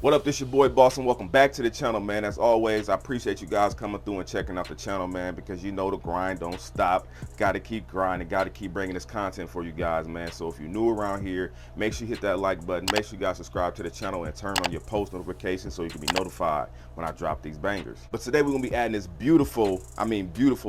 What up, this your boy Boss, and welcome back to the channel, man. As always, I appreciate you guys coming through and checking out the channel, man, because you know the grind don't stop. Got to keep grinding, got to keep bringing this content for you guys, man. So if you're new around here, make sure you hit that like button. Make sure you guys subscribe to the channel and turn on your post notifications so you can be notified when I drop these bangers. But today we're gonna be adding this beautiful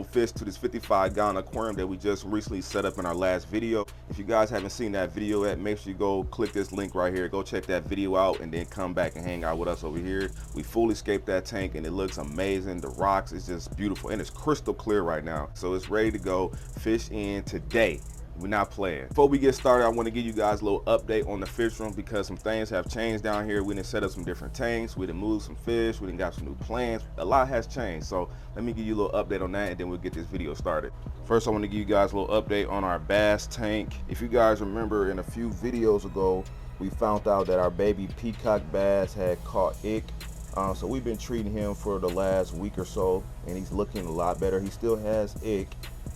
fish to this 55 gallon aquarium that we just recently set up in our last video. If you guys haven't seen that video yet, make sure you go click this link right here, go check that video out, and then come back and hang out with us over here. We fully scaped that tank and it looks amazing. The rocks is just beautiful and it's crystal clear right now, so it's ready to go fish in today. We're not playing. Before we get started, I want to give you guys a little update on the fish room because some things have changed down here. We done set up some different tanks, we done moved some fish, we done got some new plans. A lot has changed, so let me give you a little update on that and then we'll get this video started. First, I want to give you guys a little update on our bass tank. If you guys remember, in a few videos ago we found out that our baby peacock bass had caught ick. So we've been treating him for the last week or so and he's looking a lot better. He still has ick,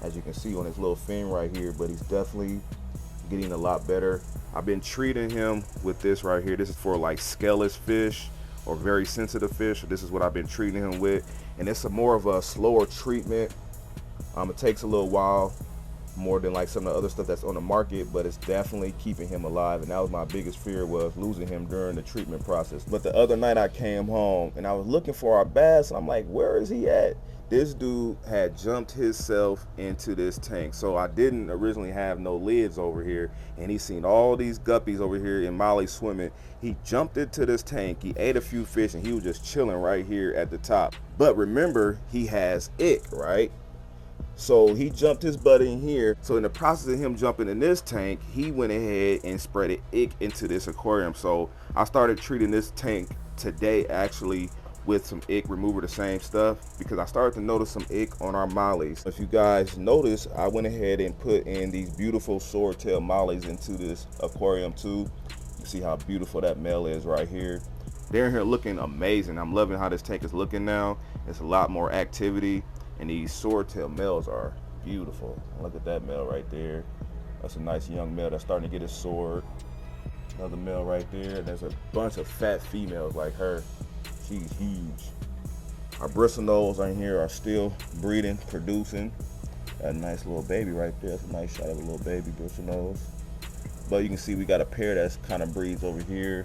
as you can see on his little fin right here, but he's definitely getting a lot better. I've been treating him with this right here. This is for like scaleless fish or very sensitive fish. This is what I've been treating him with, and it's a more of a slower treatment. It takes a little while, more than like some of the other stuff that's on the market, but it's definitely keeping him alive. And that was my biggest fear, was losing him during the treatment process. But the other night I came home and I was looking for our bass and I'm like, where is he at? This dude had jumped himself into this tank. So I didn't originally have no lids over here, and he seen all these guppies over here in Molly swimming. He jumped into this tank, he ate a few fish, and he was just chilling right here at the top. But remember, he has ick, right? So he jumped his butt in here. So in the process of him jumping in this tank, he went ahead and spread ick into this aquarium. So I started treating this tank today actually with some ick remover, the same stuff, because I started to notice some ick on our mollies. If you guys notice, I went ahead and put in these beautiful swordtail mollies into this aquarium too. You see how beautiful that male is right here. They're in here looking amazing. I'm loving how this tank is looking now. It's a lot more activity, and these swordtail males are beautiful. Look at that male right there. That's a nice young male that's starting to get his sword. Another male right there. There's a bunch of fat females like her. She's huge. Our bristlenose in here are still breeding, producing. Got a nice little baby right there. That's a nice shot of a little baby bristlenose. But you can see we got a pair that's kind of breeds over here,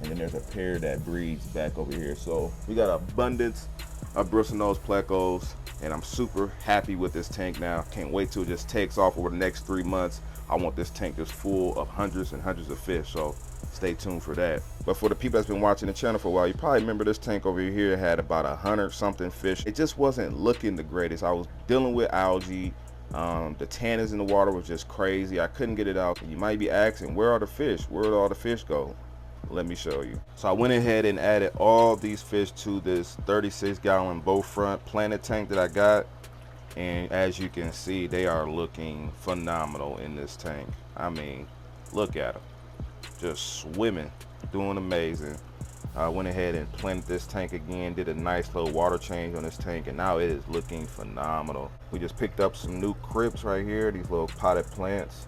and then there's a pair that breeds back over here. So we got abundance of bristlenose plecos, and I'm super happy with this tank now. Can't wait till it just takes off over the next 3 months. I want this tank just full of hundreds and hundreds of fish, so stay tuned for that. But for the people that's been watching the channel for a while, you probably remember this tank over here had about 100 something fish. It just wasn't looking the greatest. I was dealing with algae. The tannins in the water was just crazy. I couldn't get it out. You might be asking, where are the fish? Where did all the fish go? Let me show you. So I went ahead and added all these fish to this 36 gallon bow front planted tank that I got. And as you can see, they are looking phenomenal in this tank. I mean, look at them. Just swimming, doing amazing. I went ahead and planted this tank again, did a nice little water change on this tank, and now it is looking phenomenal. We just picked up some new crypts right here, these little potted plants.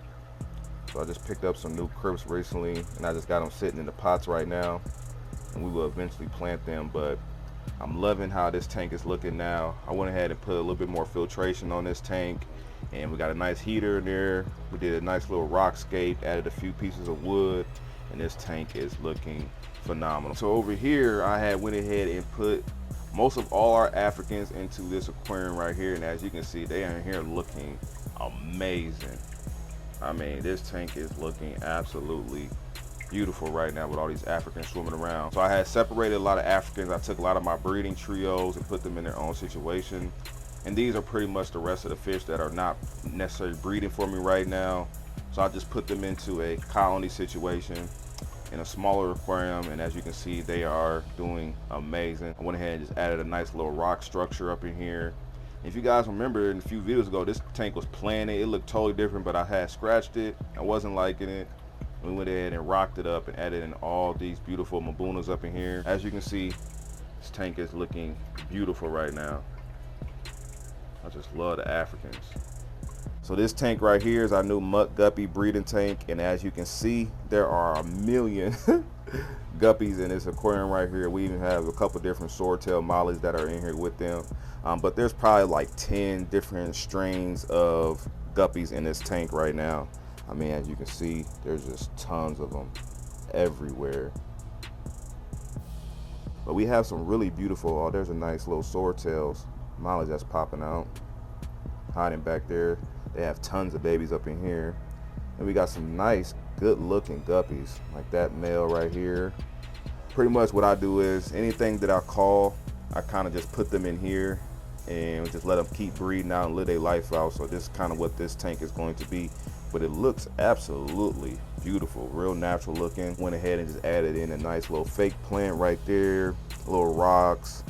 So I just picked up some new crypts recently, and I just got them sitting in the pots right now, and we will eventually plant them. But I'm loving how this tank is looking now. I went ahead and put a little bit more filtration on this tank, and we got a nice heater in there. We did a nice little rock scape, added a few pieces of wood, and this tank is looking phenomenal. So over here, I had went ahead and put most of all our Africans into this aquarium right here, and as you can see, they are in here looking amazing. I mean, this tank is looking absolutely beautiful right now with all these Africans swimming around. So I had separated a lot of Africans. I took a lot of my breeding trios and put them in their own situation. And these are pretty much the rest of the fish that are not necessarily breeding for me right now. So I just put them into a colony situation in a smaller aquarium, and as you can see, they are doing amazing. I went ahead and just added a nice little rock structure up in here. If you guys remember, in a few videos ago, this tank was planted. It looked totally different, but I had scratched it. I wasn't liking it. We went ahead and rocked it up and added in all these beautiful mabunas up in here. As you can see, this tank is looking beautiful right now. I just love the Africans. So this tank right here is our new muck guppy breeding tank, and as you can see, there are a million guppies in this aquarium right here. We even have a couple different swordtail mollies that are in here with them. But there's probably like 10 different strains of guppies in this tank right now. I mean, as you can see, there's just tons of them everywhere. But we have some really beautiful, oh, there's a nice little swordtails molly that's popping out, hiding back there. They have tons of babies up in here. And we got some nice, good looking guppies, like that male right here. Pretty much what I do is anything that I call, I kind of just put them in here and just let them keep breeding out and live their life out. So this is kind of what this tank is going to be. But it looks absolutely beautiful, real natural looking. Went ahead and just added in a nice little fake plant right there, little rocks,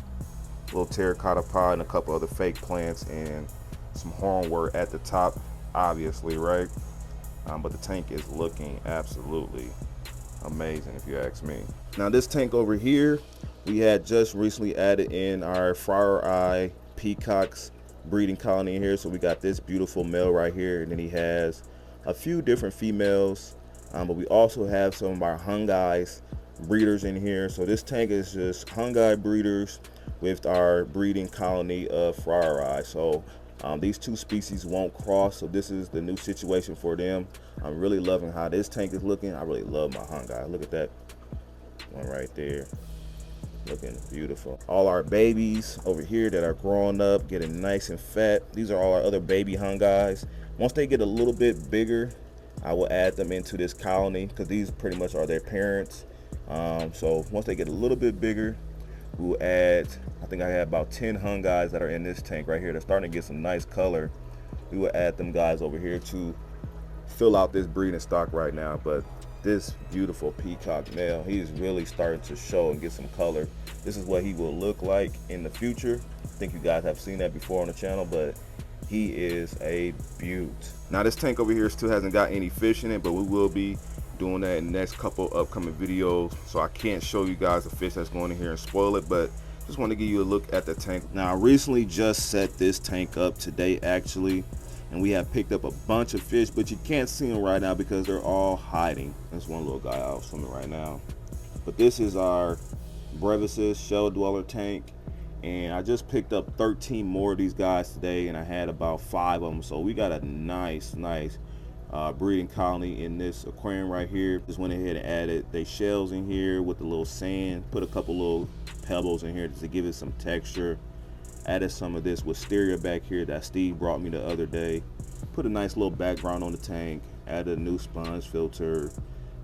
little terracotta pot, and a couple other fake plants, and some hornwort at the top, obviously, right? But the tank is looking absolutely amazing, if you ask me. Now this tank over here, we had just recently added in our Friar Eye peacocks breeding colony in here. So we got this beautiful male right here, and then he has a few different females, but we also have some of our Hungai's breeders in here. So this tank is just Hungai breeders with our breeding colony of Friar Eye. So these two species won't cross, so this is the new situation for them. I'm really loving how this tank is looking. I really love my Hungai. Look at that one right there, looking beautiful. All our babies over here that are growing up, getting nice and fat. These are all our other baby Hungais. Once they get a little bit bigger, I will add them into this colony, because these pretty much are their parents. So once they get a little bit bigger, we'll add, I think I have about 10 Hungais that are in this tank right here. They're starting to get some nice color. We will add them guys over here to fill out this breeding stock right now. But this beautiful peacock male, he's really starting to show and get some color. This is what he will look like in the future. I think you guys have seen that before on the channel, but he is a beaut. Now this tank over here still hasn't got any fish in it, but we will be doing that in the next couple upcoming videos. So I can't show you guys the fish that's going in here and spoil it, but just want to give you a look at the tank. Now I recently just set this tank up today actually, and we have picked up a bunch of fish, but you can't see them right now because they're all hiding. There's one little guy out swimming right now. But this is our brevises shell dweller tank, and I just picked up 13 more of these guys today, and I had about 5 of them. So we got a nice breeding colony in this aquarium right here. Just went ahead and added they shells in here with the little sand, put a couple little pebbles in here to give it some texture. Added some of this wisteria back here that Steve brought me the other day. Put a nice little background on the tank, added a new sponge filter,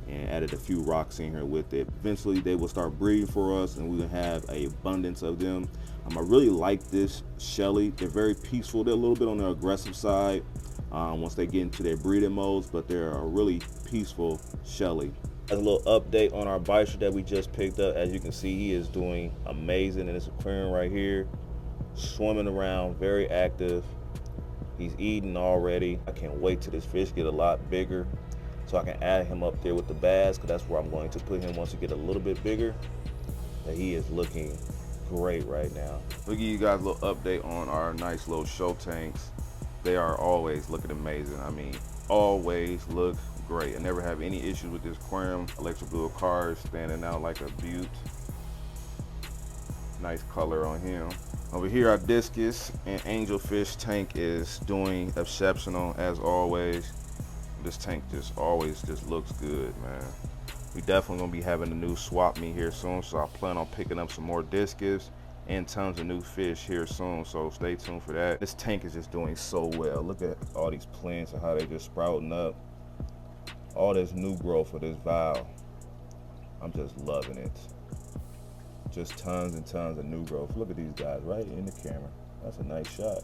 and added a few rocks in here with it. Eventually they will start breeding for us, and we will have an abundance of them. I really like this shelly. They're very peaceful. They're a little bit on the aggressive side once they get into their breeding modes, but they're a really peaceful shelly. As a little update on our bison that we just picked up, as you can see, he is doing amazing in this aquarium right here, swimming around, very active. He's eating already. I can't wait till this fish get a lot bigger so I can add him up there with the bass, because that's where I'm going to put him once he get a little bit bigger. And he is looking great right now. We'll give you guys a little update on our nice little show tanks. They are always looking amazing. I mean, always look great. I never have any issues with this aquarium. Electric blue cars standing out like a beaut. Nice color on him. Over here, our Discus and Angelfish tank is doing exceptional as always. This tank just always looks good, man. We definitely gonna be having a new swap meet here soon, so I plan on picking up some more Discus and tons of new fish here soon, so stay tuned for that. This tank is just doing so well. Look at all these plants and how they're just sprouting up. All this new growth for this valve. I'm just loving it. Just tons and tons of new growth. Look at these guys right in the camera. That's a nice shot.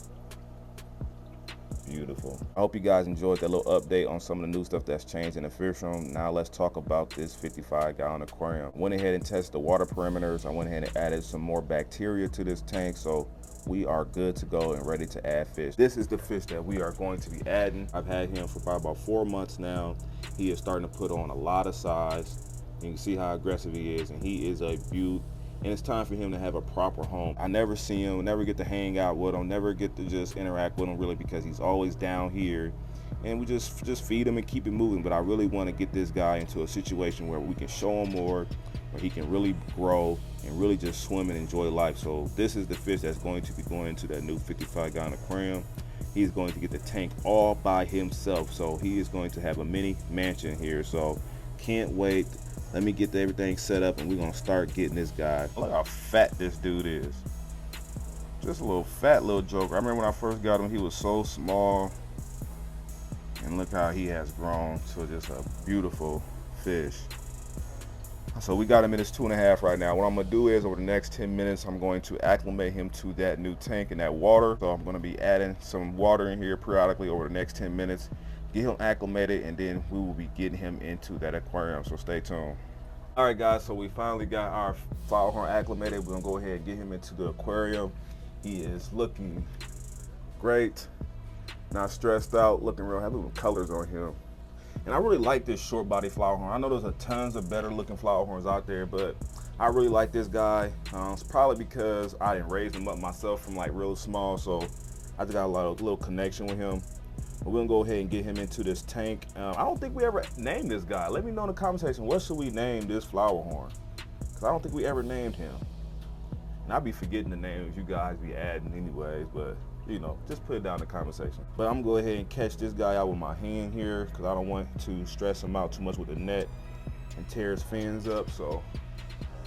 Beautiful. I hope you guys enjoyed that little update on some of the new stuff that's changed in the fish room. Now let's talk about this 55-gallon aquarium. Went ahead and tested the water perimeters. I went ahead and added some more bacteria to this tank, so we are good to go and ready to add fish. This is the fish that we are going to be adding. I've had him for probably about 4 months now. He is starting to put on a lot of size. You can see how aggressive he is, and he is a beaut. And it's time for him to have a proper home. I never see him, never get to hang out with him, never get to just interact with him really, because he's always down here. And we just feed him and keep it moving. But I really want to get this guy into a situation where we can show him more, where he can really grow and really just swim and enjoy life. So this is the fish that's going to be going into that new 55 gallon aquarium. He's going to get the tank all by himself. So he is going to have a mini mansion here. So can't wait. Let me get everything set up and we're gonna start getting this guy. Look how fat this dude is. Just a little fat little joker. I remember when I first got him, he was so small. And look how he has grown to just a beautiful fish. So we got him in his 2.5 right now. What I'm gonna do is over the next 10 minutes, I'm going to acclimate him to that new tank and that water. So I'm gonna be adding some water in here periodically over the next 10 minutes, get him acclimated, and then we will be getting him into that aquarium, so stay tuned. All right guys, so we finally got our flower horn acclimated. We're gonna go ahead and get him into the aquarium. He is looking great, not stressed out, looking real, have little colors on him. And I really like this short body flower horn. I know there's a tons of better looking flower horns out there, but I really like this guy. It's probably because I didn't raise him up myself from like real small, so I just got a lot of little connection with him. But we're gonna go ahead and get him into this tank. I don't think we ever named this guy. Let me know in the comment section, what should we name this flower horn? Because I don't think we ever named him. And I'll be forgetting the names you guys be adding anyways, but you know, just put it down in the comment section. But I'm gonna go ahead and catch this guy out with my hand here because I don't want to stress him out too much with the net and tear his fins up. So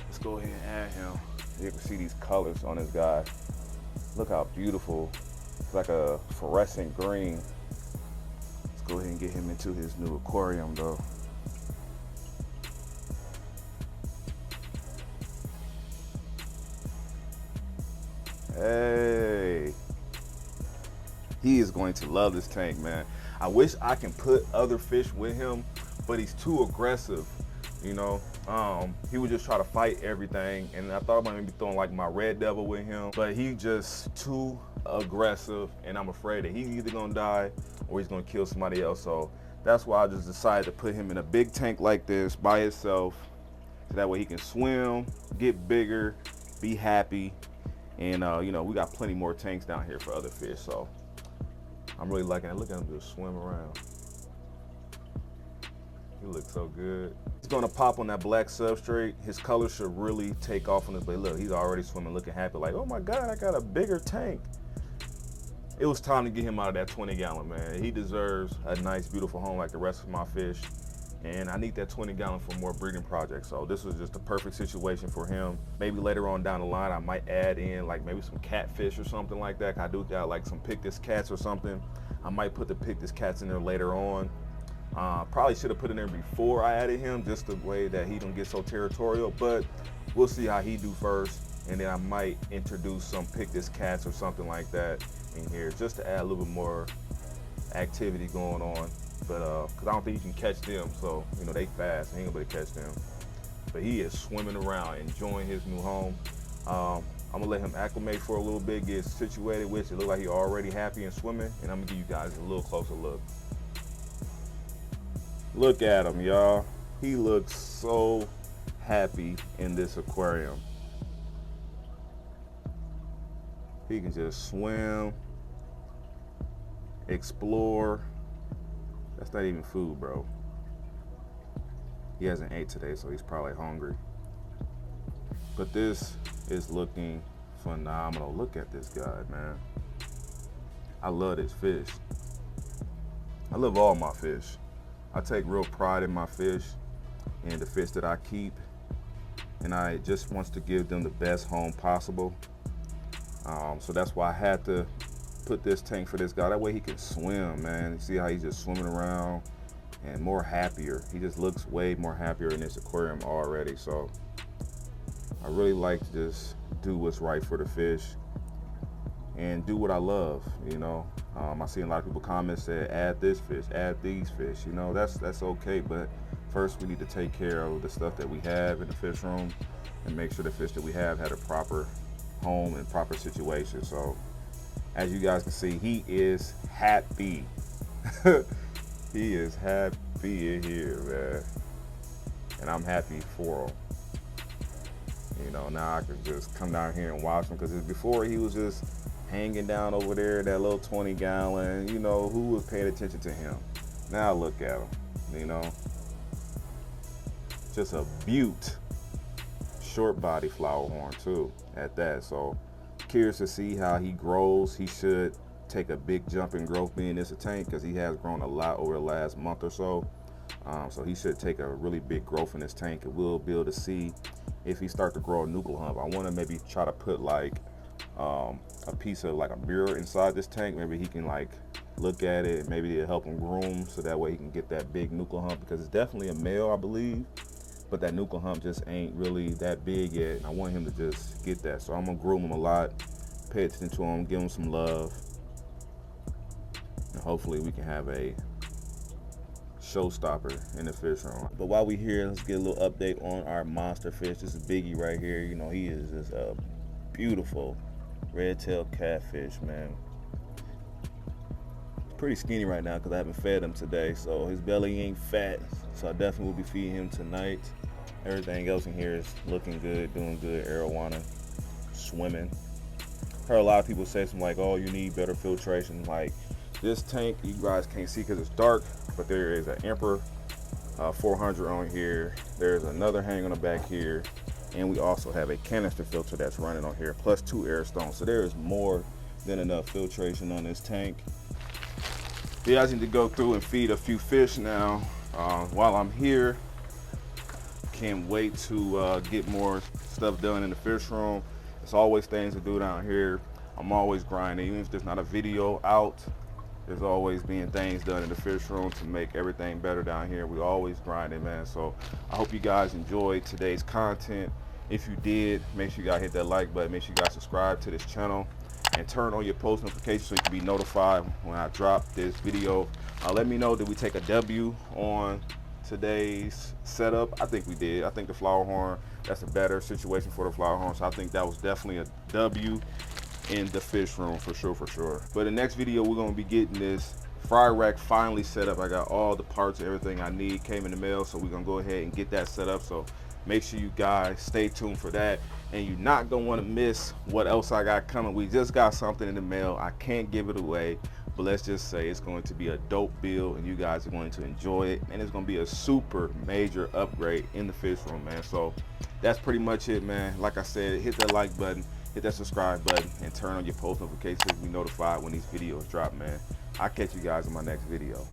let's go ahead and add him. You can see these colors on this guy. Look how beautiful. It's like a fluorescent green. Let's go ahead and get him into his new aquarium though. Hey. He is going to love this tank, man. I wish I can put other fish with him, but he's too aggressive, you know. He would just try to fight everything, and I thought about maybe throwing like my red devil with him, but he just too aggressive, and I'm afraid that he's either gonna die or he's gonna kill somebody else. So that's why I just decided to put him in a big tank like this by himself, so that way he can swim, get bigger, be happy, and you know, we got plenty more tanks down here for other fish. So I'm really liking it. Look at him just swim around. He looks so good. He's gonna pop on that black substrate. His color should really take off on this, but look, he's already swimming, looking happy, like, oh my God, I got a bigger tank. It was time to get him out of that 20 gallon, man. He deserves a nice, beautiful home like the rest of my fish. And I need that 20 gallon for more breeding projects. So this was just the perfect situation for him. Maybe later on down the line, I might add in like maybe some catfish or something like that. I do got like some Pictus cats or something. I might put the Pictus cats in there later on. Probably should have put it in there before I added him, just the way that he don't get so territorial, but we'll see how he do first. And then I might introduce some Pictus cats or something like that in here, just to add a little bit more activity going on. But because I don't think you can catch them, so you know they fast, ain't nobody catch them. But he is swimming around, enjoying his new home. I'm gonna let him acclimate for a little bit, get situated, which it look like he already happy and swimming, and I'm gonna give you guys a little closer look. Look at him, y'all. He looks so happy in this aquarium. He can just swim, explore. That's not even food, bro. He hasn't ate today, so he's probably hungry. But this is looking phenomenal. Look at this guy, man. I love this fish. I love all my fish. I take real pride in my fish and the fish that I keep. And I just want to give them the best home possible. So that's why I had to put this tank for this guy. That way he can swim, man. You see how he's just swimming around and more happier. He just looks way more happier in this aquarium already. So I really like to just do what's right for the fish and do what I love, you know. I see a lot of people comment say, add this fish, add these fish. You know, that's okay, but first we need to take care of the stuff that we have in the fish room and make sure the fish that we have had a proper home and proper situation. So as you guys can see, he is happy. He is happy in here, man. And I'm happy for him. You know, now I can just come down here and watch him, because before he was just hanging down over there, that little 20 gallon, you know, who was paying attention to him? Now look at him, you know. Just a beaut. short body flower horn too at that. So curious to see how he grows. He should take a big jump in growth being this a tank, because he has grown a lot over the last month or so. So he should take a really big growth in this tank, and we'll be able to see if he start to grow a nuclear hump. I want to maybe try to put like a piece of like a mirror inside this tank. Maybe he can like look at it, and maybe it'll help him groom, so that way he can get that big nuclear hump, because it's definitely a male, I believe, but that nuclear hump just ain't really that big yet, and I want him to just get that. So I'm gonna groom him a lot, pay attention to him, give him some love, and hopefully we can have a showstopper in the fish room. But while we here, let's get a little update on our monster fish. This is Biggie right here. You know, he is just a beautiful red-tailed catfish, man. He's pretty skinny right now because I haven't fed him today, so his belly ain't fat, so I definitely will be feeding him tonight. Everything else in here is looking good, doing good. Arowana, swimming. Heard a lot of people say something like, oh, you need better filtration. Like, this tank, you guys can't see because it's dark, but there is an Emperor 400 on here. There's another hang on the back here, and we also have a canister filter that's running on here, plus 2 air stones. So there is more than enough filtration on this tank. You guys need to go through and feed a few fish now while I'm here. Can't wait to get more stuff done in the fish room. There's always things to do down here. I'm always grinding, even if there's not a video out. There's always being things done in the fish room to make everything better down here. We always grinding, man. So I hope you guys enjoyed today's content. If you did, make sure you guys hit that like button. Make sure you guys subscribe to this channel and turn on your post notifications so you can be notified when I drop this video. Let me know, did we take a W on today's setup? I think we did. I think the flower horn, that's a better situation for the flower horn. So I think that was definitely a W in the fish room for sure, for sure. But the next video, we're gonna be getting this fry rack finally set up. I got all the parts, everything I need came in the mail, so we're gonna go ahead and get that set up. So make sure you guys stay tuned for that, and you're not gonna want to miss what else I got coming. We just got something in the mail. I can't give it away, but let's just say it's going to be a dope build, and you guys are going to enjoy it, and it's gonna be a super major upgrade in the fish room, man. So that's pretty much it, man. Like I said, hit that like button, hit that subscribe button, and turn on your post notifications to be notified when these videos drop, man. I'll catch you guys in my next video.